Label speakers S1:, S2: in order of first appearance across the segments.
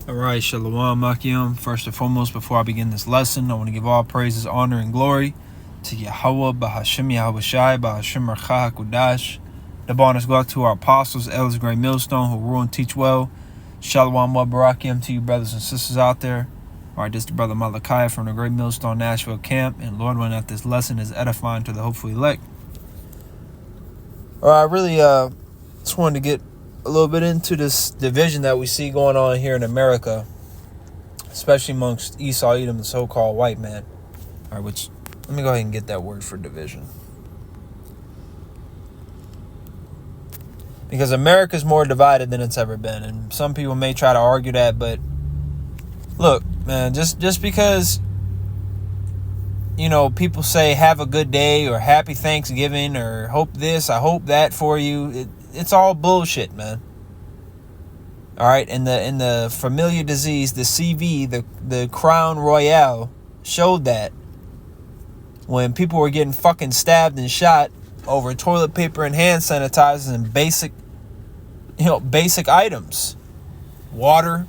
S1: Alright, Shalom Akim. First and foremost, before I begin this lesson, I want to give all praises, honor, and glory to Yahweh, Bahashim Yahweh Shai, Bahashim Rakha HaKudash. The bonus go out to our apostles, elders, great millstone, who rule and teach well. Shalom Barakim to you brothers and sisters out there. Alright, this is the brother Malachi from the Great Millstone Nashville camp, and Lord willing that this lesson is edifying to the hopefully elect. Alright, I really just wanted to get a little bit into this division that we see going on here in America, especially amongst Esau, Edom, the so-called white man. All right, which, let me go ahead and get that word for division. Because America's more divided than it's ever been, and some people may try to argue that, but look, man, just because, you know, people say have a good day or happy Thanksgiving or hope this, I hope that for you, it's all bullshit, man. All right, and the familiar disease, the CV, the Crown Royale showed that when people were getting fucking stabbed and shot over toilet paper and hand sanitizers and basic items, water.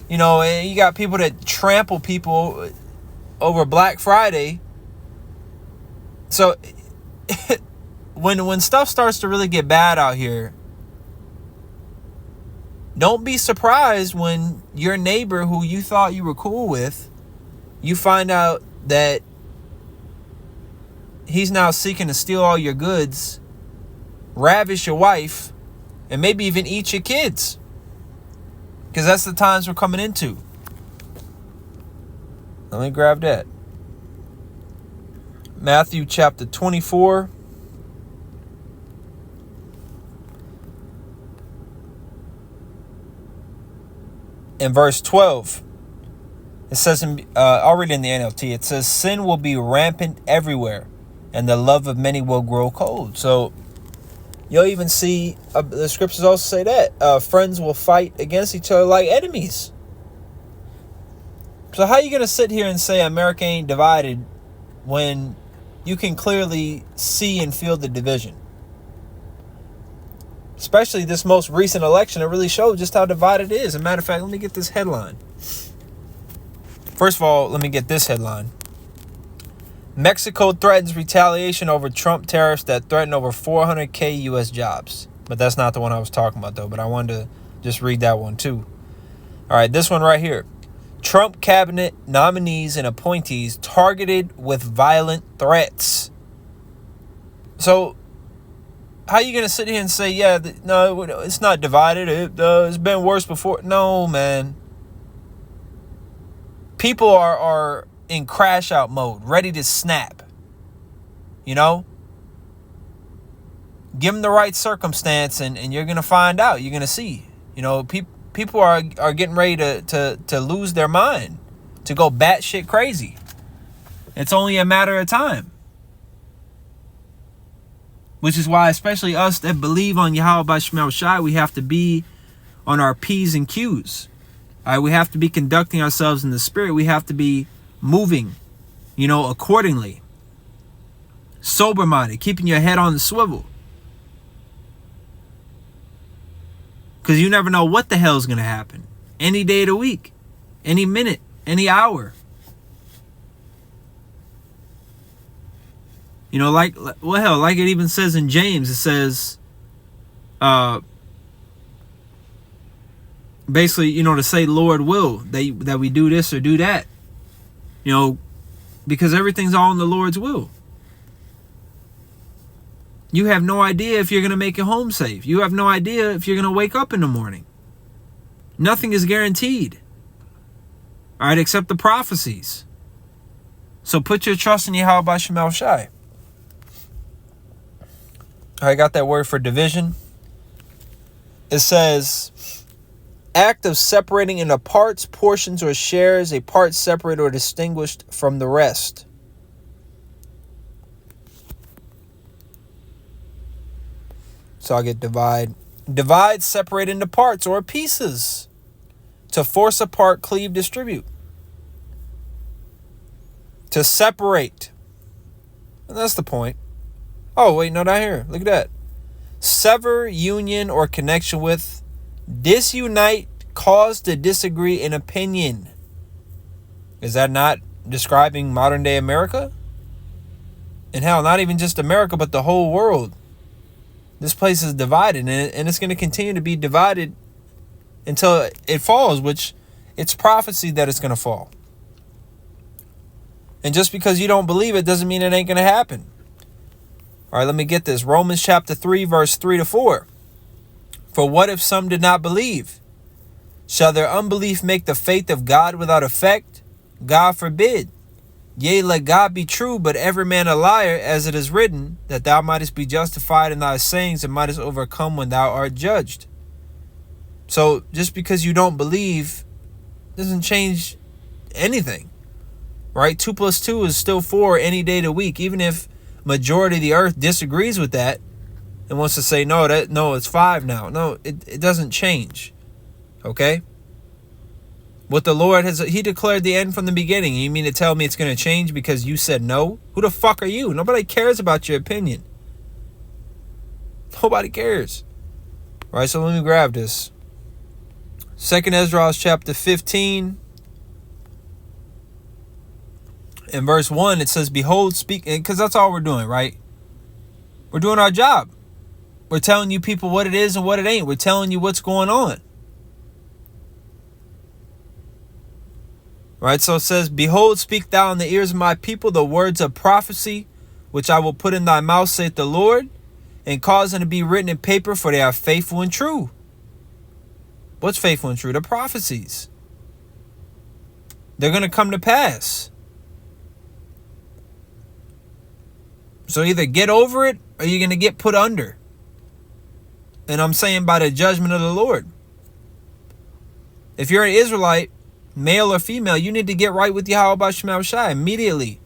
S1: You know, and you got people that trample people over Black Friday. So when stuff starts to really get bad out here, don't be surprised when your neighbor who you thought you were cool with, you find out that he's now seeking to steal all your goods, ravish your wife, and maybe even eat your kids. Because that's the times we're coming into. Let me grab that. Matthew chapter 24. In verse 12, it says, I'll read it in the NLT. It says, sin will be rampant everywhere, and the love of many will grow cold. So you'll even see, the scriptures also say that, friends will fight against each other like enemies. So how are you going to sit here and say America ain't divided when you can clearly see and feel the division? Especially this most recent election, it really showed just how divided it is. As a matter of fact, let me get this headline. First of all, let me get this headline. Mexico threatens retaliation over Trump tariffs that threaten over 400K U.S. jobs. But that's not the one I was talking about, though. But I wanted to just read that one, too. All right, this one right here. Trump cabinet nominees and appointees targeted with violent threats. So how are you going to sit here and say, yeah, no, it's not divided. It's been worse before. No, man. People are in crash out mode, ready to snap. You know? Give them the right circumstance and you're going to find out. You're going to see. You know, people are getting ready to lose their mind, to go batshit crazy. It's only a matter of time. Which is why, especially us that believe on Yahweh Bashmel Shai, we have to be on our P's and Q's. All right, we have to be conducting ourselves in the spirit. We have to be moving, you know, accordingly. Sober-minded, keeping your head on the swivel. Because you never know what the hell is going to happen. Any day of the week, any minute, any hour. You know, like it even says in James, it says, basically, you know, to say Lord will, that we do this or do that. You know, because everything's all in the Lord's will. You have no idea if you're going to make it home safe. You have no idea if you're going to wake up in the morning. Nothing is guaranteed. All right, except the prophecies. So put your trust in Yahweh Bashmel Shai. I got that word for division. It says, act of separating into parts, portions, or shares, a part separate or distinguished from the rest. So I get divide. Divide, separate into parts or pieces. To force apart, cleave, distribute. To separate. And that's the point. Oh, wait, no, not here. Look at that. Sever, union, or connection with, disunite, cause to disagree in opinion. Is that not describing modern day America? And hell, not even just America, but the whole world. This place is divided, and it's going to continue to be divided until it falls, which it's prophecy that it's going to fall. And just because you don't believe it doesn't mean it ain't going to happen. All right, let me get this. Romans chapter 3, verse 3-4. For what if some did not believe? Shall their unbelief make the faith of God without effect? God forbid. Yea, let God be true, but every man a liar, as it is written, that thou mightest be justified in thy sayings and mightest overcome when thou art judged. So just because you don't believe doesn't change anything, right? 2 + 2 is still 4 any day of the week, even if majority of the earth disagrees with that and wants to say, no, it's 5 now. No, it doesn't change. Okay? What the Lord has, he declared the end from the beginning. You mean to tell me it's going to change because you said no? Who the fuck are you? Nobody cares about your opinion. Nobody cares. All right, so let me grab this. 2nd Ezra chapter 15 and verse 1, it says, behold, speak, because that's all we're doing, right? We're doing our job. We're telling you people what it is and what it ain't. We're telling you what's going on. Right, so it says, behold, speak thou in the ears of my people the words of prophecy, which I will put in thy mouth, saith the Lord, and cause them to be written in paper, for they are faithful and true. What's faithful and true? The prophecies. They're going to come to pass. So either get over it or you're going to get put under. And I'm saying by the judgment of the Lord. If you're an Israelite, male or female, you need to get right with Yahweh Shema Shai immediately.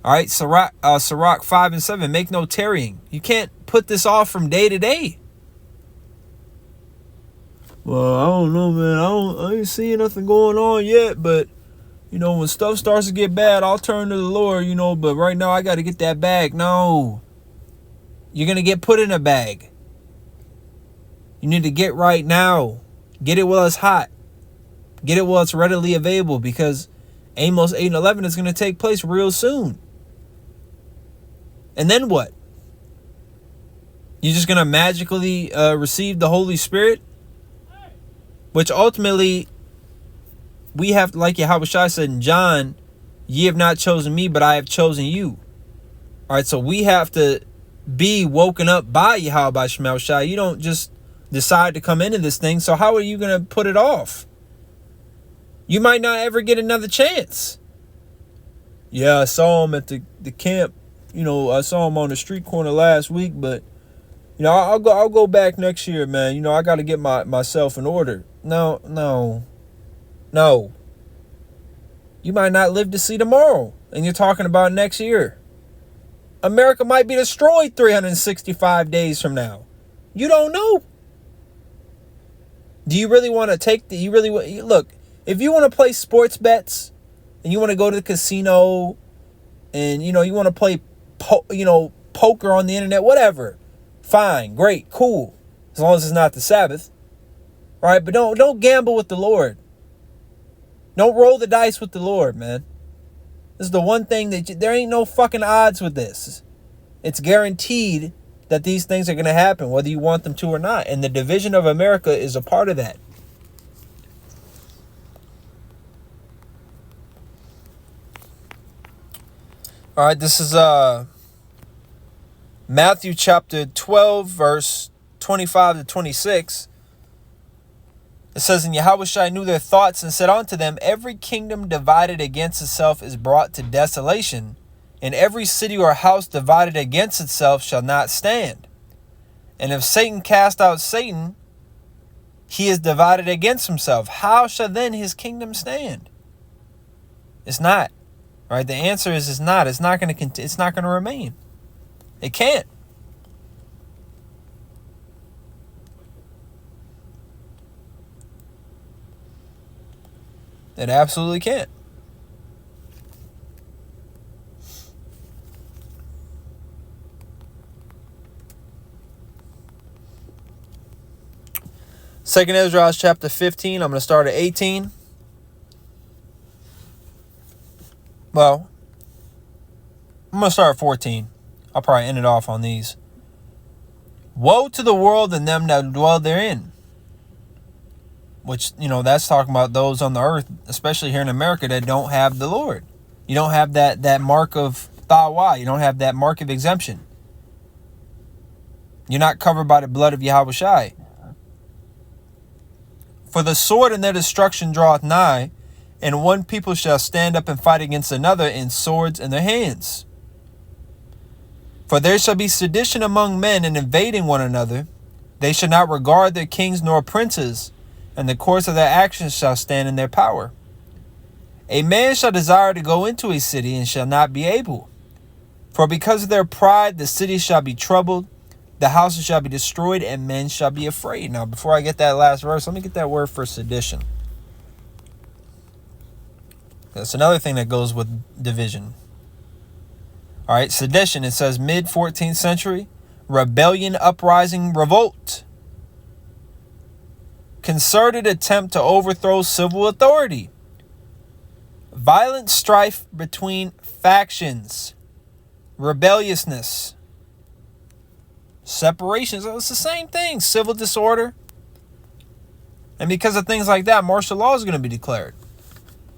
S1: All right, Sirach 5:7, make no tarrying. You can't put this off from day to day. Well, I don't know, man. I ain't seeing nothing going on yet, but when stuff starts to get bad, I'll turn to the Lord, but right now I got to get that bag. No. You're going to get put in a bag. You need to get right now. Get it while it's hot. Get it while it's readily available, because Amos 8:11 is going to take place real soon. And then what? You're just going to magically receive the Holy Spirit? Which ultimately, we have, like Yahweh Shai said in John, ye have not chosen me, but I have chosen you. All right, so we have to be woken up by Yahweh Shema Shai. You don't just decide to come into this thing. So how are you going to put it off? You might not ever get another chance. Yeah, I saw him at the camp. I saw him on the street corner last week, but I'll go back next year, man. I got to get myself in order. No. You might not live to see tomorrow, and you're talking about next year. America might be destroyed 365 days from now. You don't know. Do you really want to look, if you want to play sports bets and you want to go to the casino and, you want to play, poker on the internet, whatever, fine, great, cool. As long as it's not the Sabbath. All right, but don't gamble with the Lord. Don't roll the dice with the Lord, man. This is the one thing that there ain't no fucking odds with this. It's guaranteed that these things are going to happen, whether you want them to or not. And the division of America is a part of that. All right, this is Matthew chapter 12, verse 25-26. It says, and Yahweh Shai knew their thoughts and said unto them, every kingdom divided against itself is brought to desolation, and every city or house divided against itself shall not stand. And if Satan cast out Satan, he is divided against himself. How shall then his kingdom stand? It's not. Right? The answer is it's not. It's not going to remain. It can't. It absolutely can't. Second Ezra chapter 15. I'm going to start at 18. Well, I'm going to start at 14. I'll probably end it off on these. Woe to the world and them that dwell therein. Which, that's talking about those on the earth, especially here in America, that don't have the Lord. You don't have that mark of Thawa. You don't have that mark of exemption. You're not covered by the blood of Yahweh Shai. For the sword in their destruction draweth nigh, and one people shall stand up and fight against another in swords in their hands. For there shall be sedition among men and invading one another. They shall not regard their kings nor princes, and the course of their actions shall stand in their power. A man shall desire to go into a city and shall not be able. For because of their pride the city shall be troubled, the houses shall be destroyed, and men shall be afraid. Now, before I get that last verse, let me get that word for sedition. That's another thing that goes with division. All right, sedition, it says mid-14th century, rebellion, uprising, revolt. Concerted attempt to overthrow civil authority. Violent strife between factions. Rebelliousness. Separation. So it's the same thing. Civil disorder. And because of things like that, martial law is going to be declared.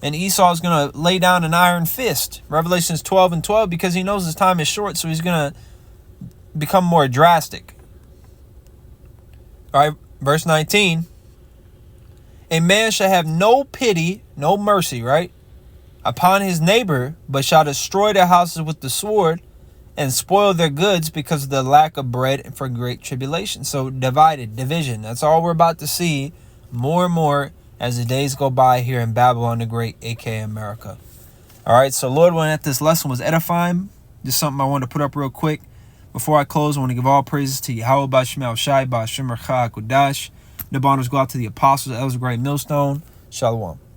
S1: And Esau is going to lay down an iron fist. Revelations 12:12, because he knows his time is short, so he's going to become more drastic. All right, verse 19. A man shall have no pity, no mercy, right, upon his neighbor, but shall destroy their houses with the sword and spoil their goods because of the lack of bread and for great tribulation. So division. That's all we're about to see more and more as the days go by here in Babylon the Great, aka America. All right, so Lord, when that this lesson was edifying, just something I wanted to put up real quick. Before I close, I want to give all praises to Yahweh B'Shem El Shai B'Shem Rcha Kodash. The honors go out to the apostles, elders of Great Millstone. Shalom.